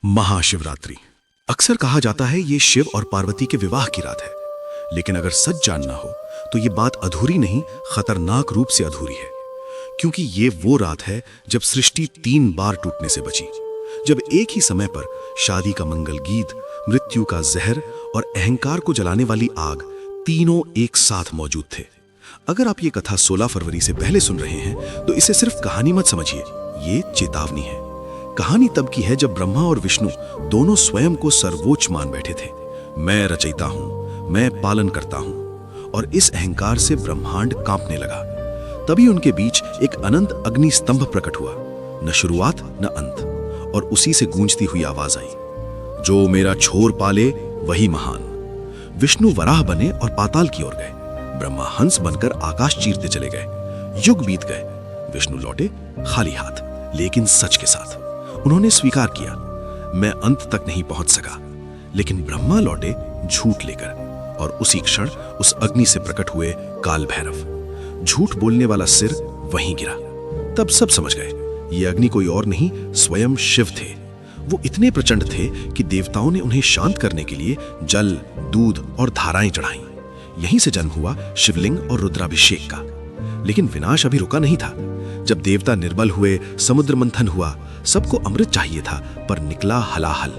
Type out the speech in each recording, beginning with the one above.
महाशिवरात्रि। अक्सर कहा जाता है ये शिव और पार्वती के विवाह की रात है, लेकिन अगर सच जानना हो तो ये बात अधूरी नहीं, खतरनाक रूप से अधूरी है। क्योंकि ये वो रात है जब सृष्टि 3 बार टूटने से बची, जब एक ही समय पर शादी का मंगल गीत, मृत्यु का जहर और अहंकार को जलाने वाली आग तीनों एक साथ मौजूद थे। अगर आप ये कथा 16 फरवरी से पहले सुन रहे हैं तो इसे सिर्फ कहानी मत समझिए, ये चेतावनी है। कहानी तब की है जब ब्रह्मा और विष्णु दोनों स्वयं को सर्वोच्च मान बैठे थे। मैं रचयिता हूं, मैं पालन करता हूं, और इस अहंकार से ब्रह्मांड कांपने लगा। तभी उनके बीच एक अनंत अग्नि स्तंभ प्रकट हुआ, न शुरुआत न अंत, और उसी से गूंजती हुई आवाज आई, जो मेरा छोर पाले वही महान। विष्णु वराह बने और पाताल की ओर गए, ब्रह्मा हंस बनकर आकाश चीरते चले गए। युग बीत गए, विष्णु लौटे खाली हाथ, लेकिन सच के साथ। उन्होंने स्वीकार किया, मैं अंत तक नहीं पहुंच सका। लेकिन ब्रह्मा लौटे झूठ लेकर, और उसी क्षण उस अग्नि से प्रकट हुए काल भैरव। झूठ बोलने वाला सिर वहीं गिरा। तब सब समझ गए, ये अग्नि कोई और नहीं, स्वयं शिव थे। वो इतने प्रचंड थे कि देवताओं ने उन्हें शांत करने के लिए जल, दूध और धाराएं चढ़ाईं। यहीं से जन्म हुआ शिवलिंग और रुद्राभिषेक का। लेकिन विनाश अभी रुका नहीं था। जब देवता निर्बल हुए, समुद्र मंथन हुआ, सबको अमृत चाहिए था, पर निकला हलाहल।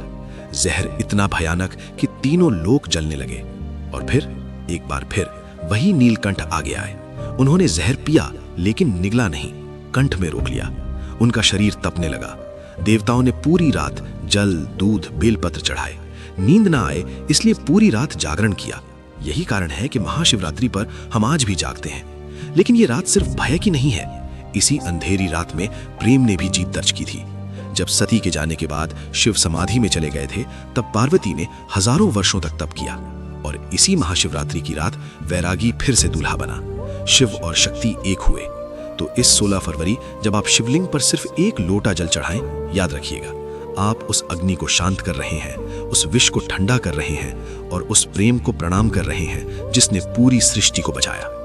जहर इतना भयानक कि तीनों लोक जलने लगे। और फिर एक बार फिर वही नीलकंठ आगे आए। उन्होंने जहर पिया, लेकिन निगला नहीं, कंठ में रोक लिया। उनका शरीर तपने लगा। देवताओं ने पूरी रात जल, दूध, बेलपत्र चढ़ाए। नींद ना आए, इसलिए पूरी रात जागरण किया। यही कारण है कि महाशिवरात्रि पर हम आज भी जागते हैं। लेकिन ये रात सिर्फ भय की नहीं है। इसी अंधेरी रात में प्रेम ने भी जीत दर्ज की थी। जब सती के जाने के बाद शिव समाधि में चले गए थे, तब पार्वती ने हजारों वर्षों तक तप किया, और इसी महाशिवरात्रि की रात वैरागी फिर से दूल्हा बना। शिव और शक्ति एक हुए। तो इस 16 फरवरी जब आप शिवलिंग पर सिर्फ एक लोटा जल चढ़ाएं, याद रखिएगा, आप उस अग्नि को शांत कर रहे हैं, उस विष को ठंडा कर रहे हैं, और उस प्रेम को प्रणाम कर रहे हैं जिसने पूरी सृष्टि को बचाया।